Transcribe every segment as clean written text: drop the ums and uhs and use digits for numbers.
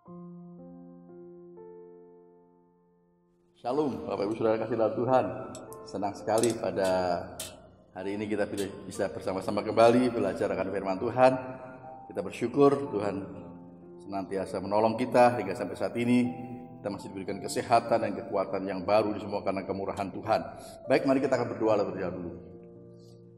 Shalom, Bapak Ibu Saudara kasih dalam Tuhan. Senang sekali pada hari ini kita bisa bersama-sama kembali belajar akan firman Tuhan. Kita bersyukur Tuhan senantiasa menolong kita hingga sampai saat ini. Kita masih diberikan kesehatan dan kekuatan yang baru di semua karena kemurahan Tuhan. Baik, mari kita akan berdoa lalu berjalan dulu.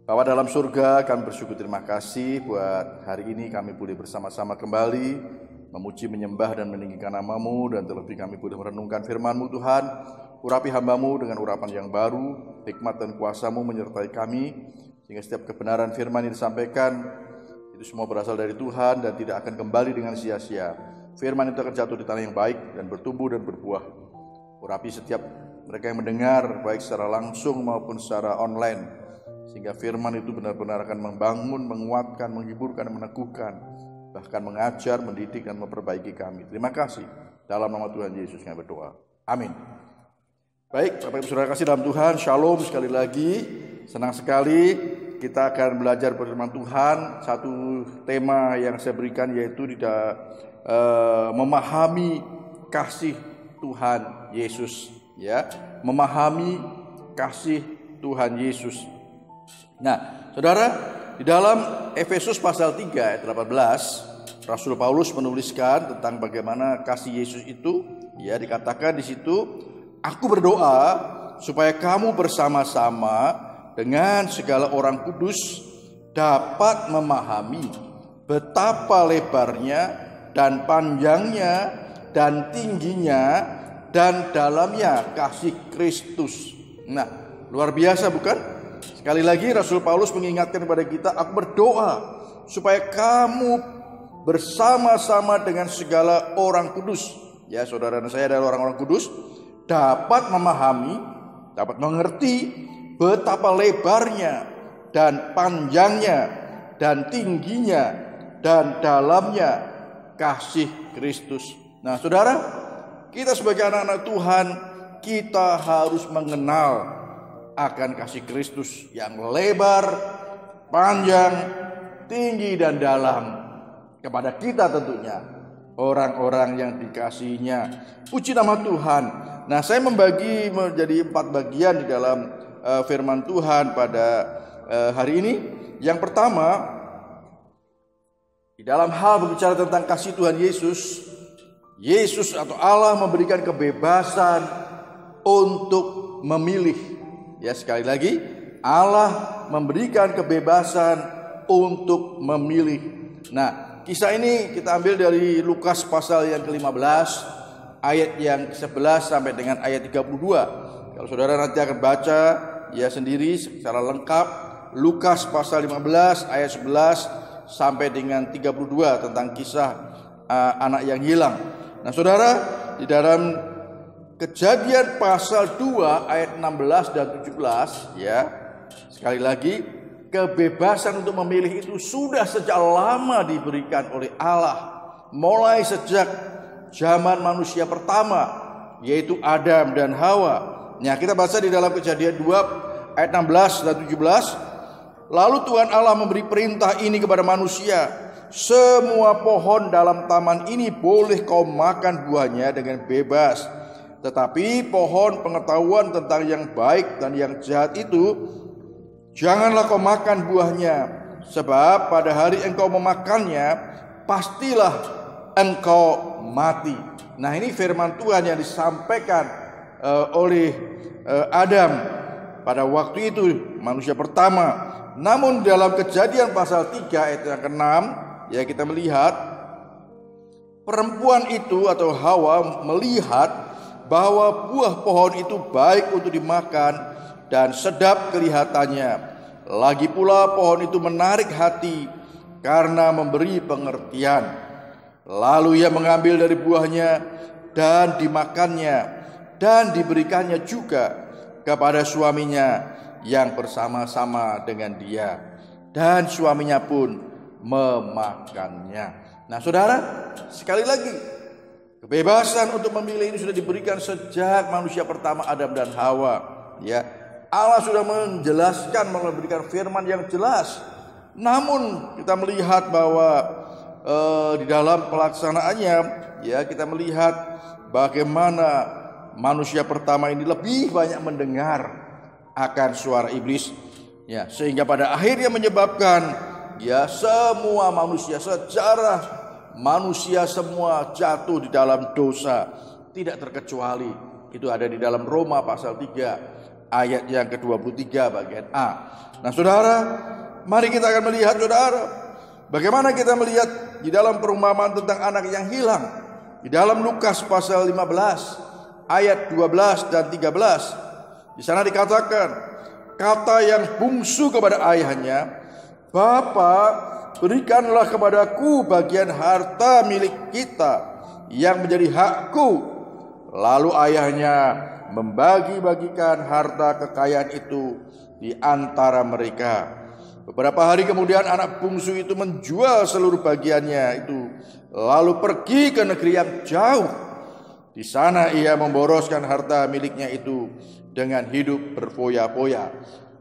Bapa dalam surga, kami bersyukur terima kasih buat hari ini kami boleh bersama-sama kembali memuji, menyembah, dan meninggikan nama-Mu, dan terlebih kami boleh merenungkan firman-Mu Tuhan. Urapi hamba-Mu dengan urapan yang baru, hikmat dan kuasa-Mu menyertai kami, sehingga setiap kebenaran firman yang disampaikan, itu semua berasal dari Tuhan dan tidak akan kembali dengan sia-sia. Firman itu akan jatuh di tanah yang baik dan bertumbuh dan berbuah. Urapi setiap mereka yang mendengar, baik secara langsung maupun secara online, sehingga firman itu benar-benar akan membangun, menguatkan, menghiburkan, meneguhkan, bahkan mengajar, mendidik, dan memperbaiki kami. Terima kasih. Dalam nama Tuhan Yesus kami berdoa. Amin. Baik, Bapak Ibu Saudara kasih dalam Tuhan, Shalom sekali lagi. Senang sekali kita akan belajar firman Tuhan. Satu tema yang saya berikan yaitu memahami kasih Tuhan Yesus. Ya, memahami kasih Tuhan Yesus. Nah, Saudara, di dalam Efesus pasal 3 ayat 18, Rasul Paulus menuliskan tentang bagaimana kasih Yesus itu, ya, dikatakan di situ, aku berdoa supaya kamu bersama-sama dengan segala orang kudus dapat memahami betapa lebarnya dan panjangnya dan tingginya dan dalamnya kasih Kristus. Nah, luar biasa bukan? Sekali lagi Rasul Paulus mengingatkan kepada kita, aku berdoa supaya kamu bersama-sama dengan segala orang kudus. Ya, saudara dan saya adalah orang-orang kudus, dapat memahami, dapat mengerti betapa lebarnya dan panjangnya dan tingginya dan dalamnya kasih Kristus. Nah, saudara, kita sebagai anak-anak Tuhan, kita harus mengenal akan kasih Kristus yang lebar, panjang, tinggi, dan dalam kepada kita tentunya, orang-orang yang dikasihinya. Puji nama Tuhan. Nah, saya membagi menjadi 4 bagian di dalam firman Tuhan pada hari ini. Yang pertama, di dalam hal berbicara tentang kasih Tuhan Yesus, Yesus atau Allah memberikan kebebasan untuk memilih. Ya, sekali lagi, Allah memberikan kebebasan untuk memilih. Nah, kisah ini kita ambil dari Lukas pasal yang ke-15, ayat yang ke-11 sampai dengan ayat 32. Kalau saudara nanti akan baca ya sendiri secara lengkap, Lukas pasal 15 ayat 11 sampai dengan 32 tentang kisah anak yang hilang. Nah, saudara, di dalam Kejadian pasal 2 ayat 16 dan 17, ya, sekali lagi, kebebasan untuk memilih itu sudah sejak lama diberikan oleh Allah, mulai sejak zaman manusia pertama, yaitu Adam dan Hawa. Nah, kita baca di dalam Kejadian 2 ayat 16 dan 17. Lalu Tuhan Allah memberi perintah ini kepada manusia, semua pohon dalam taman ini boleh kau makan buahnya dengan bebas, tetapi pohon pengetahuan tentang yang baik dan yang jahat itu janganlah kau makan buahnya, sebab pada hari engkau memakannya pastilah engkau mati. Nah, ini firman Tuhan yang disampaikan oleh Adam pada waktu itu, manusia pertama. Namun dalam Kejadian pasal 3 ayat yang ke-6, ya, kita melihat perempuan itu atau Hawa melihat bahwa buah pohon itu baik untuk dimakan dan sedap kelihatannya. Lagi pula pohon itu menarik hati karena memberi pengertian. Lalu ia mengambil dari buahnya dan dimakannya dan diberikannya juga kepada suaminya yang bersama-sama dengan dia, dan suaminya pun memakannya. Nah, saudara, sekali lagi, kebebasan untuk memilih ini sudah diberikan sejak manusia pertama Adam dan Hawa. Ya, Allah sudah menjelaskan, memberikan firman yang jelas. Namun kita melihat bahwa di dalam pelaksanaannya, ya kita melihat bagaimana manusia pertama ini lebih banyak mendengar akan suara iblis, ya, sehingga pada akhirnya menyebabkan ya semua manusia secara manusia semua jatuh di dalam dosa, tidak terkecuali. Itu ada di dalam Roma pasal 3 ayat yang ke-23 bagian A. Nah saudara, mari kita akan melihat saudara, bagaimana kita melihat di dalam perumpamaan tentang anak yang hilang di dalam Lukas pasal 15 ayat 12 dan 13. Di sana dikatakan, kata yang bungsu kepada ayahnya, "Bapa, berikanlah kepadaku bagian harta milik kita yang menjadi hakku." Lalu ayahnya membagi-bagikan harta kekayaan itu di antara mereka. Beberapa hari kemudian anak bungsu itu menjual seluruh bagiannya itu, lalu pergi ke negeri yang jauh. Di sana ia memboroskan harta miliknya itu dengan hidup berfoya-foya.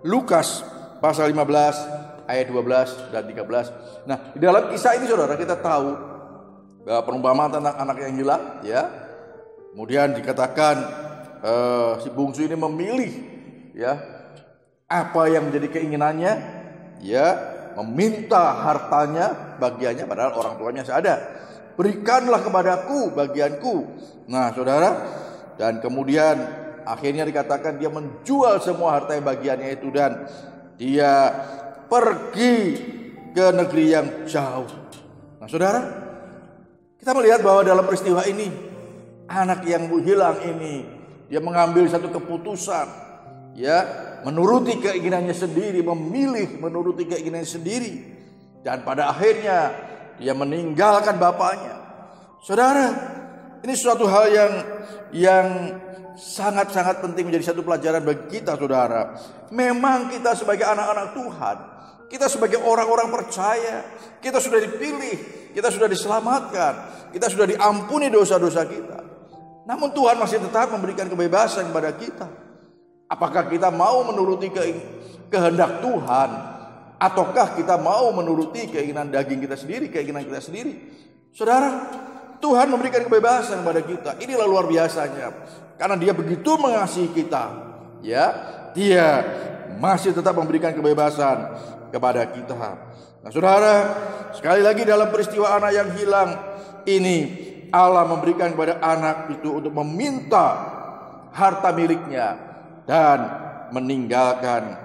Lukas pasal 15 ayat 12 dan 13. Nah, di dalam kisah ini saudara, kita tahu bahwa perumpamaan tentang anak yang hilang, ya. Kemudian dikatakan si bungsu ini memilih, ya, apa yang menjadi keinginannya, ya, meminta hartanya bagiannya, padahal orang tuanya masih ada. "Berikanlah kepadaku bagianku." Nah saudara, dan kemudian akhirnya dikatakan dia menjual semua harta bagiannya itu dan dia pergi ke negeri yang jauh. Nah saudara, kita melihat bahwa dalam peristiwa ini anak yang hilang ini dia mengambil satu keputusan, ya, menuruti keinginannya sendiri, memilih menuruti keinginannya sendiri, dan pada akhirnya dia meninggalkan bapaknya. Saudara, ini suatu hal yang sangat-sangat penting, menjadi satu pelajaran bagi kita saudara. Memang kita sebagai anak-anak Tuhan, kita sebagai orang-orang percaya, kita sudah dipilih, kita sudah diselamatkan, kita sudah diampuni dosa-dosa kita. Namun Tuhan masih tetap memberikan kebebasan kepada kita. Apakah kita mau menuruti kehendak Tuhan, ataukah kita mau menuruti keinginan daging kita sendiri, keinginan kita sendiri? Saudara, Tuhan memberikan kebebasan kepada kita. Inilah luar biasanya, karena Dia begitu mengasihi kita, ya, Dia masih tetap memberikan kebebasan kepada kita. Nah saudara, sekali lagi dalam peristiwa anak yang hilang ini, Allah memberikan kepada anak itu untuk meminta harta miliknya dan meninggalkan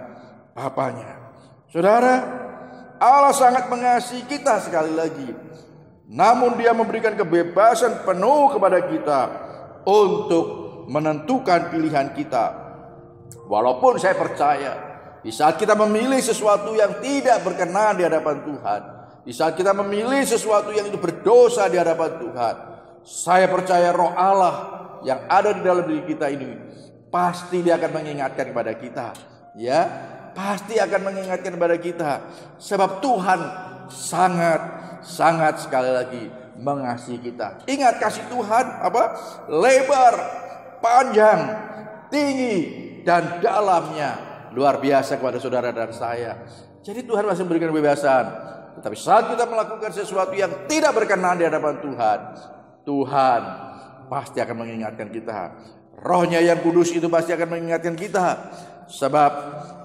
bapaknya. Saudara, Allah sangat mengasihi kita sekali lagi. Namun Dia memberikan kebebasan penuh kepada kita untuk menentukan pilihan kita. Walaupun saya percaya, di saat kita memilih sesuatu yang tidak berkenan di hadapan Tuhan, di saat kita memilih sesuatu yang itu berdosa di hadapan Tuhan, saya percaya Roh Allah yang ada di dalam diri kita ini pasti Dia akan mengingatkan kepada kita, ya, pasti akan mengingatkan kepada kita, sebab Tuhan sangat sekali lagi mengasihi kita. Ingat, kasih Tuhan apa? Lebar, panjang, tinggi, dan dalamnya luar biasa kepada saudara dan saya. Jadi Tuhan masih memberikan kebebasan. Tetapi saat kita melakukan sesuatu yang tidak berkenan di hadapan Tuhan, Tuhan pasti akan mengingatkan kita. Rohnya yang kudus itu pasti akan mengingatkan kita, sebab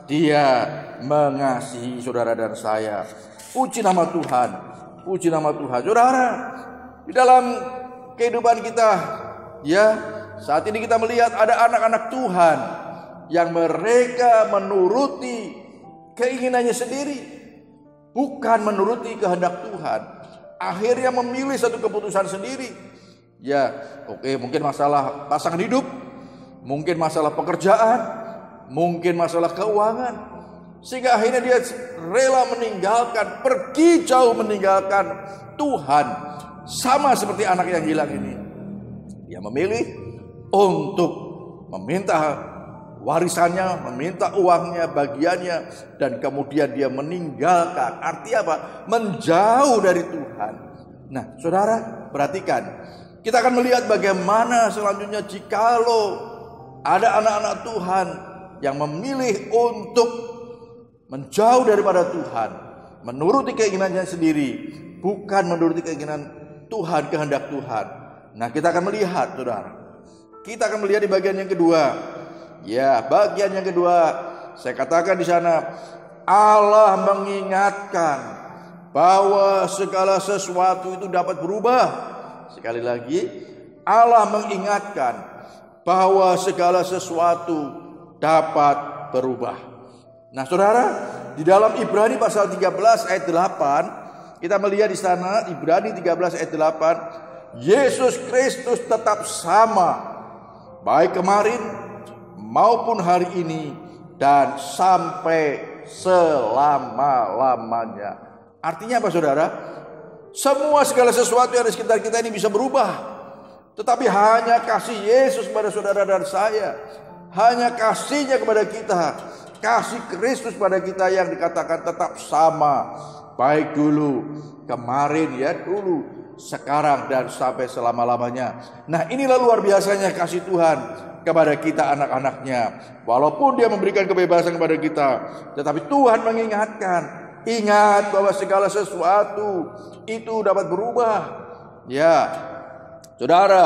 Dia mengasihi saudara dan saya. Puji nama Tuhan, puji nama Tuhan. Saudara, di dalam kehidupan kita, ya, saat ini kita melihat ada anak-anak Tuhan yang mereka menuruti keinginannya sendiri, bukan menuruti kehendak Tuhan. Akhirnya memilih satu keputusan sendiri. Ya, oke, mungkin masalah pasangan hidup, mungkin masalah pekerjaan, mungkin masalah keuangan, sehingga akhirnya dia rela meninggalkan, pergi jauh meninggalkan Tuhan. Sama seperti anak yang hilang ini, dia memilih untuk meminta warisannya, meminta uangnya, bagiannya, dan kemudian dia meninggalkan. Artinya apa? Menjauh dari Tuhan. Nah saudara, perhatikan, kita akan melihat bagaimana selanjutnya jikalau ada anak-anak Tuhan yang memilih untuk menjauh daripada Tuhan, menuruti keinginannya sendiri. bukan menuruti keinginan Tuhan, kehendak Tuhan. Nah, kita akan melihat, saudara. Kita akan melihat di bagian yang kedua. Ya, bagian yang kedua, saya katakan di sana, Allah mengingatkan bahwa segala sesuatu itu dapat berubah. Sekali lagi, Allah mengingatkan bahwa segala sesuatu dapat berubah. Nah, saudara, di dalam Ibrani pasal 13 ayat 8, kita melihat di sana Ibrani 13 ayat 8, Yesus Kristus tetap sama baik kemarin maupun hari ini dan sampai selama-lamanya. Artinya apa, saudara? Segala sesuatu yang ada di sekitar kita ini bisa berubah. Tetapi hanya kasih Yesus kepada saudara dan saya, hanya kasihnya kepada kita, kasih Kristus pada kita yang dikatakan tetap sama, baik dulu, kemarin ya dulu, sekarang dan sampai selama-lamanya. Nah, inilah luar biasanya kasih Tuhan kepada kita anak-anaknya. Walaupun dia memberikan kebebasan kepada kita, tetapi Tuhan mengingatkan, ingat bahwa segala sesuatu itu dapat berubah. Ya, saudara,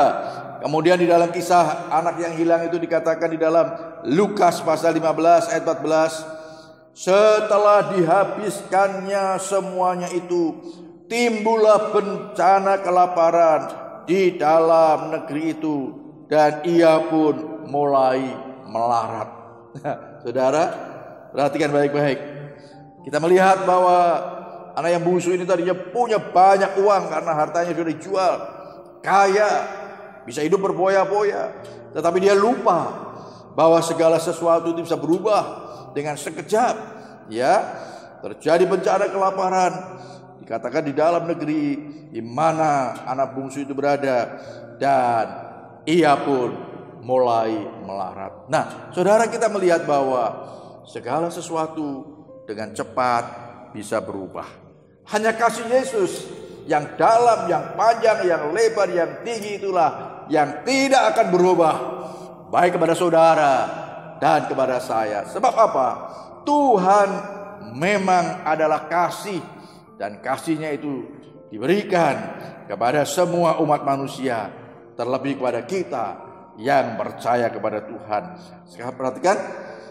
kemudian di dalam kisah anak yang hilang itu dikatakan di dalam Lukas pasal 15 ayat 14, setelah dihabiskannya semuanya itu, timbullah bencana kelaparan di dalam negeri itu, dan ia pun mulai melarat. Saudara, perhatikan baik-baik. Kita melihat bahwa anak yang bungsu ini tadinya punya banyak uang karena hartanya sudah dijual, kaya, bisa hidup berfoya-foya, tetapi dia lupa bahwa segala sesuatu itu bisa berubah dengan sekejap. Ya, terjadi bencana kelaparan, dikatakan di dalam negeri di mana anak bungsu itu berada, dan ia pun mulai melarat. Nah, saudara, kita melihat bahwa segala sesuatu dengan cepat bisa berubah. Hanya kasih Yesus yang dalam, yang panjang, yang lebar, yang tinggi itulah yang tidak akan berubah, baik kepada saudara dan kepada saya. Sebab apa? Tuhan memang adalah kasih, dan kasihnya itu diberikan kepada semua umat manusia, terlebih kepada kita yang percaya kepada Tuhan. Sekarang perhatikan,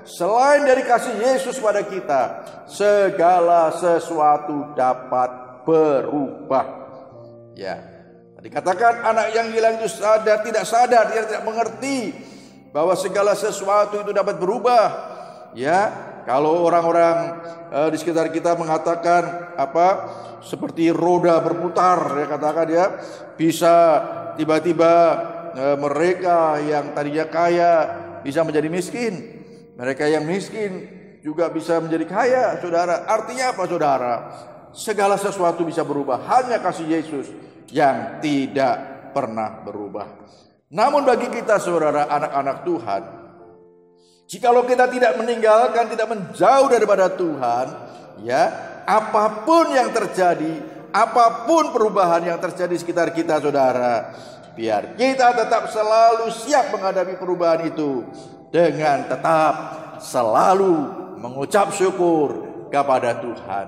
selain dari kasih Yesus pada kita, segala sesuatu dapat berubah. Ya, dikatakan anak yang hilang itu tidak sadar, dia tidak mengerti bahwa segala sesuatu itu dapat berubah. Ya, kalau orang-orang di sekitar kita mengatakan seperti roda berputar, ya katakan ya, bisa tiba-tiba mereka yang tadinya kaya bisa menjadi miskin, mereka yang miskin juga bisa menjadi kaya, saudara. Artinya apa, saudara? Segala sesuatu bisa berubah, hanya kasih Yesus yang tidak pernah berubah. Namun bagi kita, saudara, anak-anak Tuhan, jikalau kita tidak meninggalkan, tidak menjauh daripada Tuhan, ya, apapun yang terjadi, apapun perubahan yang terjadi di sekitar kita, saudara, biar kita tetap selalu siap menghadapi perubahan itu dengan tetap selalu mengucap syukur kepada Tuhan.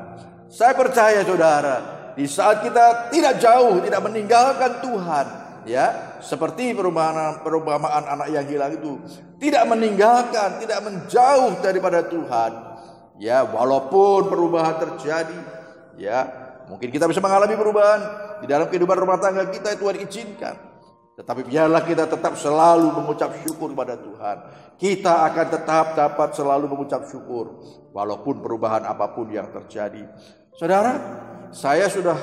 Saya percaya, saudara, di saat kita tidak jauh, tidak meninggalkan Tuhan, ya, seperti perumpamaan anak yang hilang itu, tidak meninggalkan, tidak menjauh daripada Tuhan, ya, walaupun perubahan terjadi, ya, mungkin kita bisa mengalami perubahan di dalam kehidupan rumah tangga kita, Tuhan izinkan, tetapi biarlah kita tetap selalu mengucap syukur kepada Tuhan. Kita akan tetap dapat selalu mengucap syukur walaupun perubahan apapun yang terjadi. Saudara, saya sudah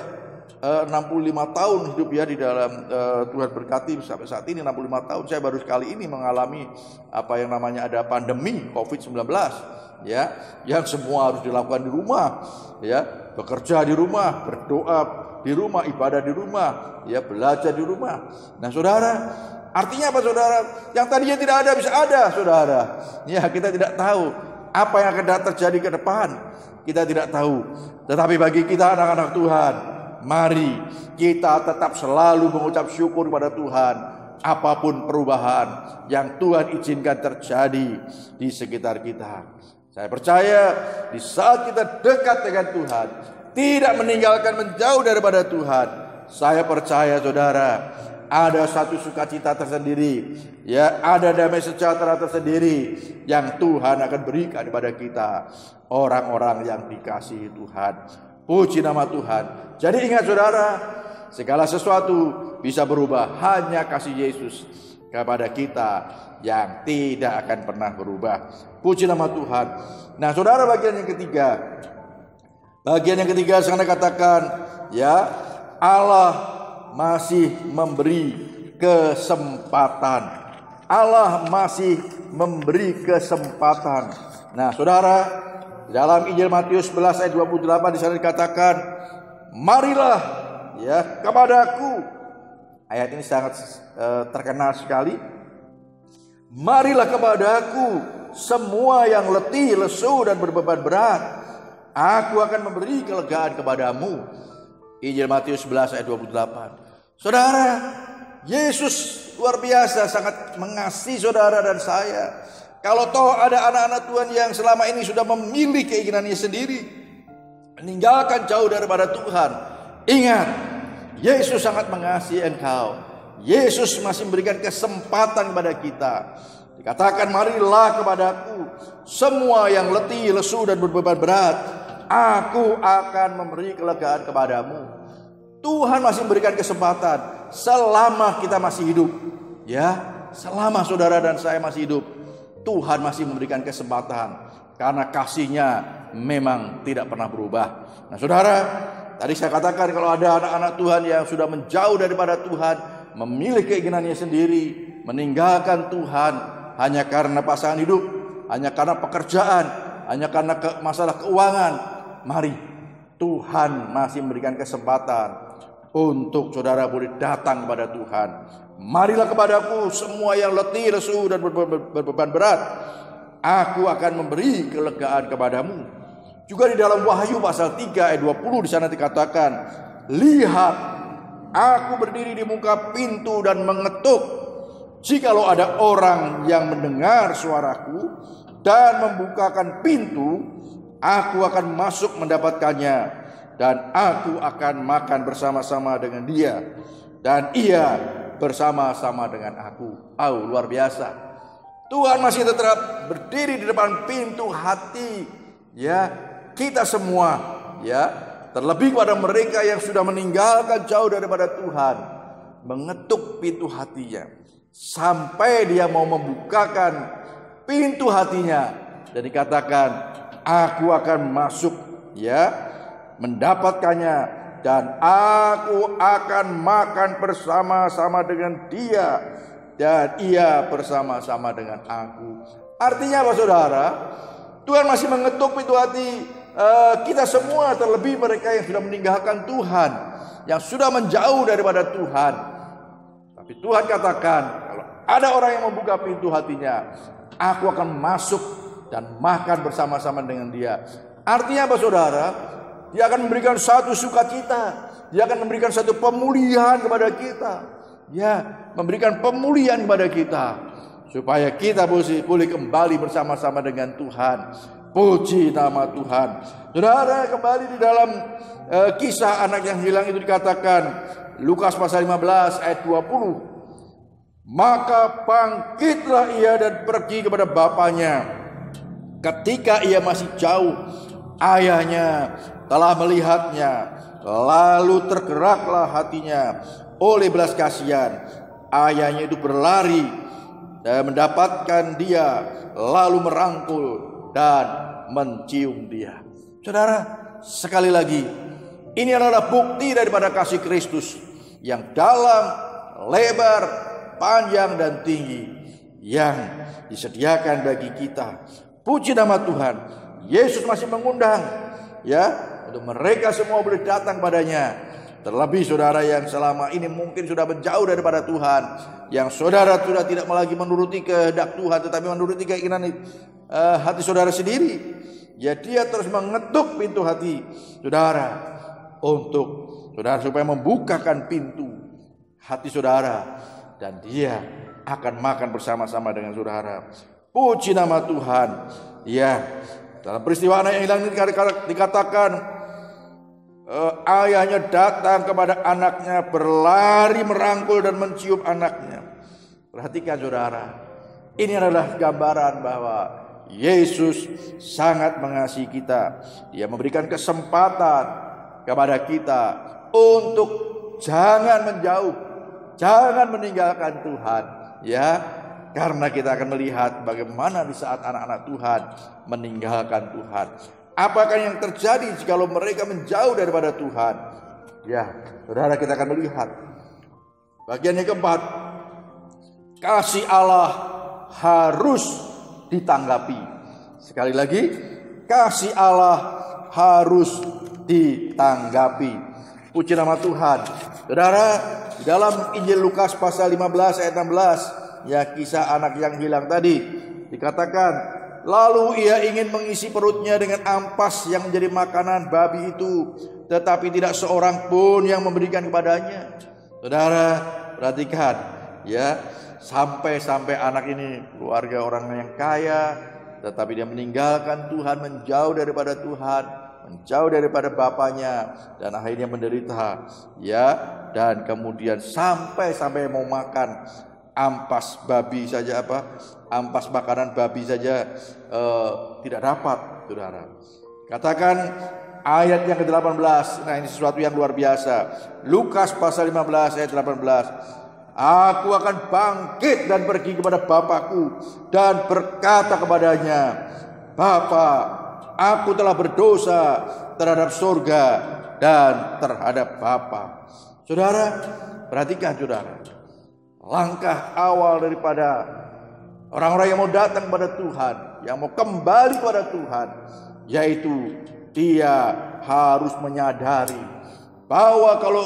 65 tahun hidup ya di dalam Tuhan berkati sampai saat ini 65 tahun. Saya baru sekali ini mengalami apa yang namanya ada pandemi COVID-19, ya, yang semua harus dilakukan di rumah, ya, bekerja di rumah, berdoa di rumah, ibadah di rumah, ya, belajar di rumah. Nah, saudara, artinya apa, saudara? Yang tadinya tidak ada bisa ada, saudara. Ya, kita tidak tahu apa yang akan terjadi ke depan. Kita tidak tahu. Tetapi bagi kita anak-anak Tuhan, mari kita tetap selalu mengucap syukur kepada Tuhan. Apapun perubahan yang Tuhan izinkan terjadi di sekitar kita. Saya percaya di saat kita dekat dengan Tuhan, tidak meninggalkan menjauh daripada Tuhan. Saya percaya saudara, ada satu sukacita tersendiri, ya, ada damai sejahtera tersendiri yang Tuhan akan berikan kepada kita, orang-orang yang dikasihi Tuhan. Puji nama Tuhan. Jadi ingat saudara, segala sesuatu bisa berubah, hanya kasih Yesus kepada kita yang tidak akan pernah berubah. Puji nama Tuhan. Nah saudara, bagian yang ketiga saya katakan, ya, Allah masih memberi kesempatan. Allah masih memberi kesempatan. Nah saudara, dalam Injil Matius 11 ayat 28 di sana dikatakan, marilah, ya, kepadaku. Ayat ini sangat terkenal sekali. Marilah kepadaku semua yang letih, lesu dan berbeban berat, aku akan memberi kelegaan kepadamu. Injil Matius 11 ayat 28. Saudara, Yesus luar biasa sangat mengasihi saudara dan saya. Kalau toh ada anak-anak Tuhan yang selama ini sudah memilih keinginannya sendiri, meninggalkan jauh daripada Tuhan, ingat, Yesus sangat mengasihi engkau. Yesus masih memberikan kesempatan kepada kita. Dikatakan, marilah kepadaku semua yang letih, lesu dan berbeban berat, aku akan memberi kelegaan kepadamu. Tuhan masih memberikan kesempatan selama kita masih hidup, ya, selama saudara dan saya masih hidup, Tuhan masih memberikan kesempatan karena kasih-Nya memang tidak pernah berubah. Nah saudara, tadi saya katakan kalau ada anak-anak Tuhan yang sudah menjauh daripada Tuhan, memilih keinginannya sendiri, meninggalkan Tuhan hanya karena pasangan hidup, hanya karena pekerjaan, hanya karena masalah keuangan, mari, Tuhan masih memberikan kesempatan untuk saudara boleh datang kepada Tuhan. Marilah kepadaku semua yang letih, lesu dan berbeban berat, aku akan memberi kelegaan kepadamu. Juga di dalam Wahyu pasal 3 ayat 20 di sana dikatakan, lihat, aku berdiri di muka pintu dan mengetuk. Jikalau ada orang yang mendengar suaraku dan membukakan pintu, aku akan masuk mendapatkannya, dan aku akan makan bersama-sama dengan dia, dan ia bersama-sama dengan aku. Luar biasa. Tuhan masih tetap berdiri di depan pintu hati, ya, kita semua, ya, terlebih pada mereka yang sudah meninggalkan jauh daripada Tuhan, mengetuk pintu hatinya sampai dia mau membukakan pintu hatinya dan dikatakan, aku akan masuk, ya, mendapatkannya, dan aku akan makan bersama-sama dengan dia, dan ia bersama-sama dengan aku. Artinya apa saudara? Tuhan masih mengetuk pintu hati kita semua, terlebih mereka yang sudah meninggalkan Tuhan, yang sudah menjauh daripada Tuhan. Tapi Tuhan katakan, kalau ada orang yang membuka pintu hatinya, aku akan masuk dan makan bersama-sama dengan dia. Artinya apa saudara? Dia akan memberikan satu sukacita, dia akan memberikan satu pemulihan kepada kita, ya, memberikan pemulihan kepada kita, supaya kita boleh kembali bersama-sama dengan Tuhan. Puji nama Tuhan. Saudara, kembali di dalam kisah anak yang hilang itu dikatakan, Lukas pasal 15 ayat 20, maka bangkitlah ia dan pergi kepada bapaknya. Ketika ia masih jauh, ayahnya telah melihatnya, lalu tergeraklah hatinya oleh belas kasihan. Ayahnya itu berlari dan mendapatkan dia, lalu merangkul dan mencium dia. Saudara, sekali lagi, ini adalah bukti daripada kasih Kristus yang dalam, lebar, panjang dan tinggi yang disediakan bagi kita. Puji nama Tuhan. Yesus masih mengundang, ya, untuk mereka semua boleh datang padanya. Terlebih saudara yang selama ini mungkin sudah menjauh daripada Tuhan, yang saudara sudah tidak lagi menuruti kehendak Tuhan, tetapi menuruti keinginan hati saudara sendiri, ya, dia terus mengetuk pintu hati saudara untuk saudara supaya membukakan pintu hati saudara, dan dia akan makan bersama-sama dengan saudara. Puji nama Tuhan. Ya, dalam peristiwa anak yang hilang ini dikatakan, ayahnya datang kepada anaknya, berlari merangkul dan mencium anaknya. Perhatikan saudara, ini adalah gambaran bahwa Yesus sangat mengasihi kita. Dia memberikan kesempatan kepada kita untuk jangan menjauh, jangan meninggalkan Tuhan, ya. Karena kita akan melihat bagaimana di saat anak-anak Tuhan meninggalkan Tuhan. Apakah yang terjadi jikalau mereka menjauh daripada Tuhan? Ya, saudara, kita akan melihat. Bagian yang keempat, kasih Allah harus ditanggapi. Sekali lagi, kasih Allah harus ditanggapi. Puji nama Tuhan. Saudara, di dalam Injil Lukas pasal 15 ayat 16, ya, kisah anak yang hilang tadi, dikatakan, lalu ia ingin mengisi perutnya dengan ampas yang menjadi makanan babi itu, tetapi tidak seorang pun yang memberikan kepadanya. Saudara, perhatikan, ya, sampai anak ini keluarga orang yang kaya, tetapi dia meninggalkan Tuhan, menjauh daripada Tuhan, menjauh daripada bapaknya, dan akhirnya menderita, ya, dan kemudian sampai mau makan ampas babi saja, ampas makanan babi saja tidak dapat, saudara. Katakan ayat yang ke-18. Nah, ini sesuatu yang luar biasa. Lukas pasal 15 ayat 18. Aku akan bangkit dan pergi kepada Bapakku dan berkata kepadanya, Bapa, aku telah berdosa terhadap surga dan terhadap Bapa. Saudara, perhatikan saudara. Langkah awal daripada orang-orang yang mau datang kepada Tuhan, yang mau kembali kepada Tuhan, yaitu dia harus menyadari bahwa kalau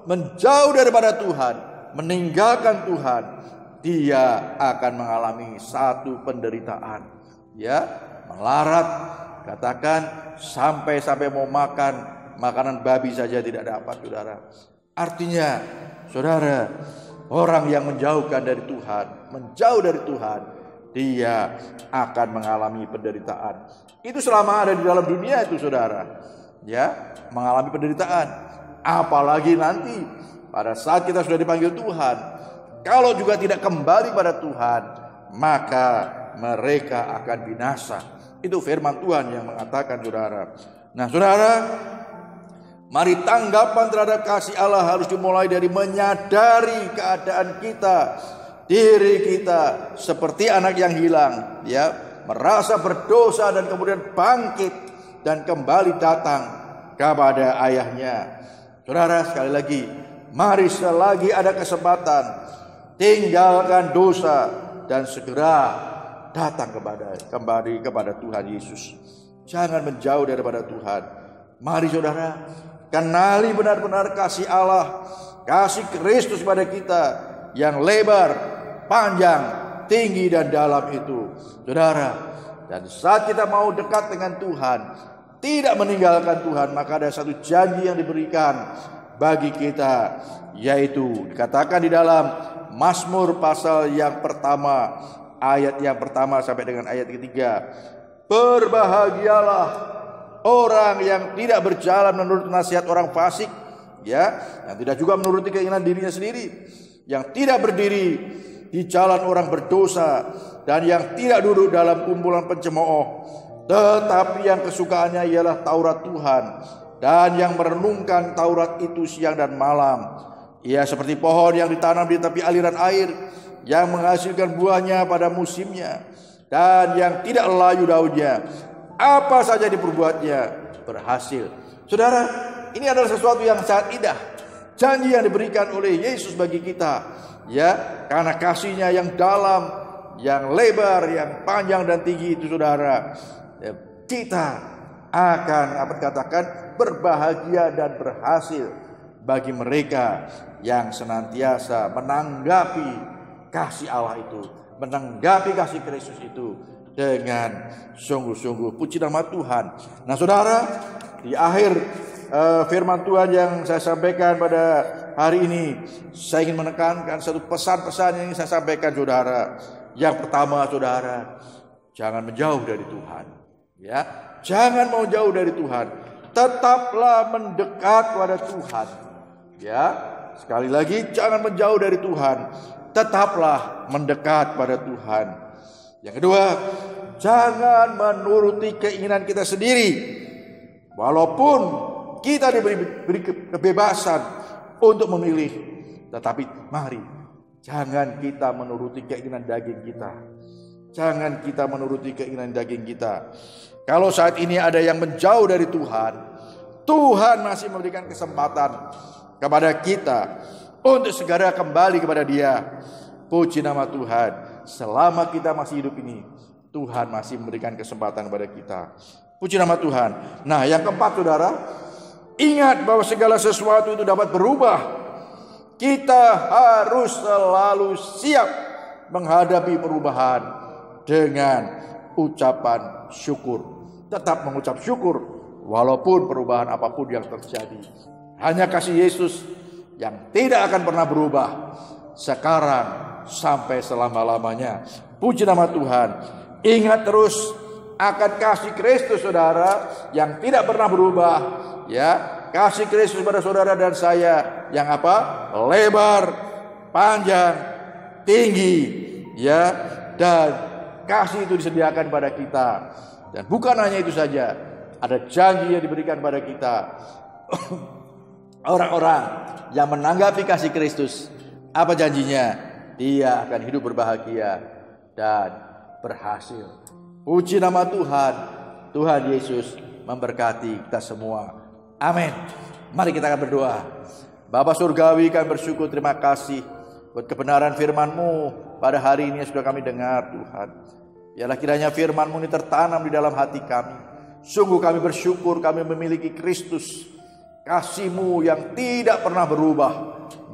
menjauh daripada Tuhan, meninggalkan Tuhan, dia akan mengalami satu penderitaan, ya, melarat. Katakan sampai mau makan makanan babi saja tidak dapat, saudara. Artinya, saudara, orang yang menjauhkan dari Tuhan, menjauh dari Tuhan, dia akan mengalami penderitaan. Itu selama ada di dalam dunia itu, saudara, ya, mengalami penderitaan. Apalagi nanti pada saat kita sudah dipanggil Tuhan, kalau juga tidak kembali pada Tuhan, maka mereka akan binasa. Itu firman Tuhan yang mengatakan, saudara. Nah, saudara, mari tanggapan terhadap kasih Allah harus dimulai dari menyadari keadaan kita, diri kita seperti anak yang hilang, ya, merasa berdosa dan kemudian bangkit dan kembali datang kepada ayahnya. Saudara, sekali lagi, mari selagi ada kesempatan, tinggalkan dosa dan segera datang kembali kepada Tuhan Yesus. Jangan menjauh daripada Tuhan. Mari saudara, kenali benar-benar kasih Allah, kasih Kristus pada kita yang lebar, panjang, tinggi dan dalam itu, saudara. Dan saat kita mau dekat dengan Tuhan, tidak meninggalkan Tuhan, maka ada satu janji yang diberikan bagi kita, yaitu dikatakan di dalam Mazmur pasal yang pertama, ayat yang pertama sampai dengan ayat ketiga. Berbahagialah orang yang tidak berjalan menurut nasihat orang fasik, ya, yang tidak juga menuruti keinginan dirinya sendiri, yang tidak berdiri di jalan orang berdosa, dan yang tidak duduk dalam kumpulan pencemooh, tetapi yang kesukaannya ialah Taurat Tuhan, dan yang merenungkan Taurat itu siang dan malam. Ia seperti pohon yang ditanam di tepi aliran air, yang menghasilkan buahnya pada musimnya, dan yang tidak layu daunnya. Apa saja diperbuatnya berhasil. Saudara, ini adalah sesuatu yang sangat indah, janji yang diberikan oleh Yesus bagi kita, ya, karena kasihnya yang dalam, yang lebar, yang panjang dan tinggi itu, saudara, ya, kita akan berbahagia dan berhasil bagi mereka yang senantiasa menanggapi kasih Allah itu, menanggapi kasih Kristus itu dengan sungguh-sungguh. Puji nama Tuhan. Nah, saudara, di akhir firman Tuhan yang saya sampaikan pada hari ini, saya ingin menekankan satu pesan-pesan yang ingin saya sampaikan, saudara. Yang pertama, saudara, jangan menjauh dari Tuhan, ya, jangan mau jauh dari Tuhan. tetaplah mendekat kepada Tuhan. Ya, sekali lagi jangan menjauh dari Tuhan. Tetaplah mendekat pada Tuhan. Yang kedua, jangan menuruti keinginan kita sendiri. Walaupun kita diberi kebebasan untuk memilih, tetapi mari jangan kita menuruti keinginan daging kita. Jangan kita menuruti keinginan daging kita. Kalau saat ini ada yang menjauh dari Tuhan, Tuhan masih memberikan kesempatan kepada kita untuk segera kembali kepada Dia. Puji nama Tuhan. Selama kita masih hidup ini, Tuhan masih memberikan kesempatan kepada kita. Puji nama Tuhan. Nah, yang keempat, saudara, ingat bahwa segala sesuatu itu dapat berubah. Kita harus selalu siap menghadapi perubahan dengan ucapan syukur. Tetap mengucap syukur walaupun perubahan apapun yang terjadi. Hanya kasih Yesus yang tidak akan pernah berubah sekarang sampai selama-lamanya. Puji nama Tuhan. Ingat terus akan kasih Kristus, saudara, yang tidak pernah berubah. Ya, kasih Kristus pada saudara dan saya yang apa? Lebar, panjang, tinggi, ya, dan kasih itu disediakan pada kita. Dan bukan hanya itu saja, ada janji yang diberikan pada kita. Orang-orang yang menanggapi kasih Kristus, apa janjinya? Dia akan hidup berbahagia dan berhasil. Puji nama Tuhan. Tuhan Yesus memberkati kita semua. Amin. Mari kita akan berdoa. Bapa Surgawi, kami bersyukur, terima kasih buat kebenaran firman-Mu pada hari ini yang sudah kami dengar, Tuhan. Biarlah kiranya firman-Mu ini tertanam di dalam hati kami. Sungguh kami bersyukur kami memiliki Kristus, kasih-Mu yang tidak pernah berubah,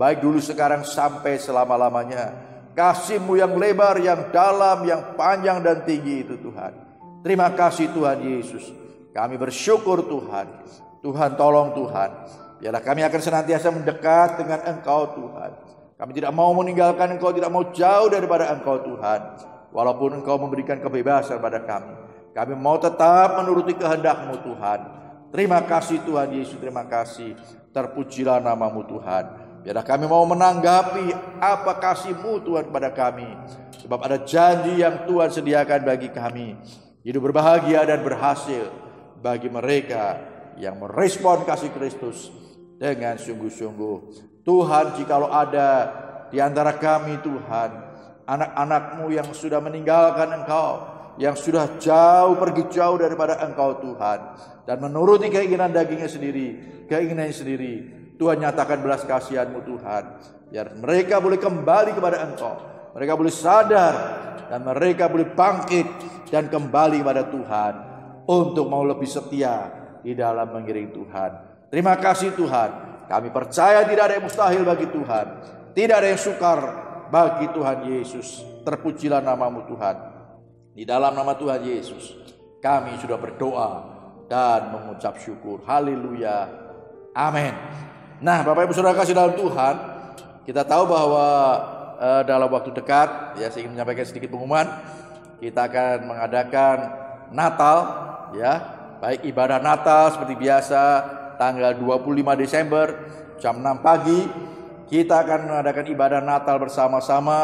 baik dulu, sekarang, sampai selama-lamanya. Kasih-Mu yang lebar, yang dalam, yang panjang dan tinggi itu, Tuhan. Terima kasih Tuhan Yesus. Kami bersyukur Tuhan. Tuhan, tolong Tuhan. Biarlah kami akan senantiasa mendekat dengan Engkau, Tuhan. Kami tidak mau meninggalkan Engkau, tidak mau jauh daripada Engkau, Tuhan. Walaupun Engkau memberikan kebebasan pada kami, kami mau tetap menuruti kehendak-Mu, Tuhan. Terima kasih Tuhan Yesus, terima kasih. Terpujilah nama-Mu, Tuhan. Biarlah kami mau menanggapi apa kasih-Mu, Tuhan, kepada kami. Sebab ada janji yang Tuhan sediakan bagi kami. Hidup berbahagia dan berhasil bagi mereka yang merespon kasih Kristus dengan sungguh-sungguh. Tuhan, jikalau ada di antara kami, Tuhan, anak-anak-Mu yang sudah meninggalkan Engkau, yang sudah pergi jauh daripada Engkau, Tuhan, dan menuruti keinginan dagingnya sendiri, keinginannya sendiri, Tuhan, nyatakan belas kasihan-Mu, Tuhan. Biar mereka boleh kembali kepada Engkau, mereka boleh sadar, dan mereka boleh bangkit dan kembali kepada Tuhan untuk mau lebih setia di dalam mengiring Tuhan. Terima kasih Tuhan. Kami percaya tidak ada yang mustahil bagi Tuhan, tidak ada yang sukar bagi Tuhan Yesus. Terpujilah nama-Mu, Tuhan. Di dalam nama Tuhan Yesus kami sudah berdoa dan mengucap syukur. Haleluya. Amin. Nah, Bapak Ibu Saudara kasih dalam Tuhan, kita tahu bahwa dalam waktu dekat, ya, saya ingin menyampaikan sedikit pengumuman. Kita akan mengadakan Natal, ya, baik ibadah Natal seperti biasa tanggal 25 Desember jam 6 pagi. Kita akan mengadakan ibadah Natal bersama-sama,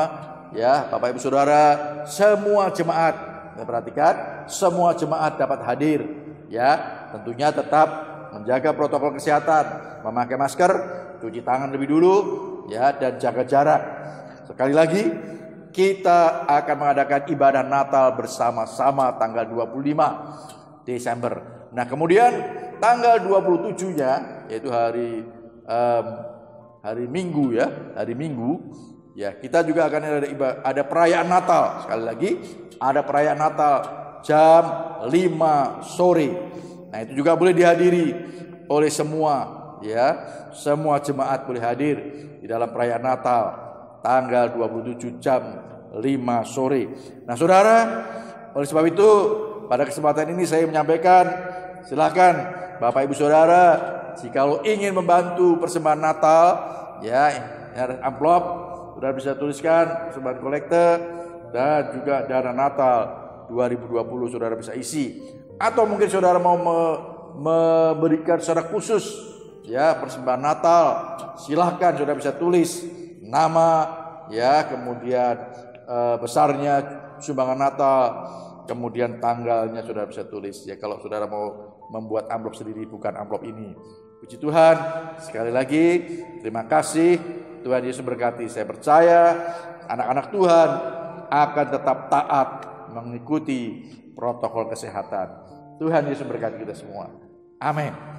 ya, Bapak Ibu Saudara, semua jemaat. Perhatikan, semua jemaat dapat hadir, ya. Tentunya tetap menjaga protokol kesehatan, memakai masker, cuci tangan lebih dulu, ya, dan jaga jarak. Sekali lagi, kita akan mengadakan ibadah Natal bersama-sama tanggal 25 Desember. Nah, kemudian tanggal 27-nya, yaitu hari Minggu, ya, hari Minggu, ya, kita juga akan ada perayaan Natal. Sekali lagi, ada perayaan Natal jam 5 sore. Nah, itu juga boleh dihadiri oleh semua, ya, semua jemaat boleh hadir di dalam perayaan Natal tanggal 27 jam 5 sore. Nah, saudara, oleh sebab itu pada kesempatan ini saya menyampaikan, silakan Bapak Ibu Saudara, jikalau ingin membantu persembahan Natal, ya, ada amplop, saudara bisa tuliskan persembahan kolekte dan juga dana Natal 2020 saudara bisa isi. Atau mungkin saudara mau memberikan secara khusus ya persembahan Natal, silahkan sudah bisa tulis nama ya, kemudian besarnya sumbangan Natal, kemudian tanggalnya sudah bisa tulis ya. Kalau saudara mau membuat amplop sendiri, bukan amplop ini. Puji Tuhan, sekali lagi terima kasih. Tuhan Yesus berkati. Saya percaya anak-anak Tuhan akan tetap taat mengikuti protokol kesehatan. Tuhan Yesus berkati kita semua. Amin.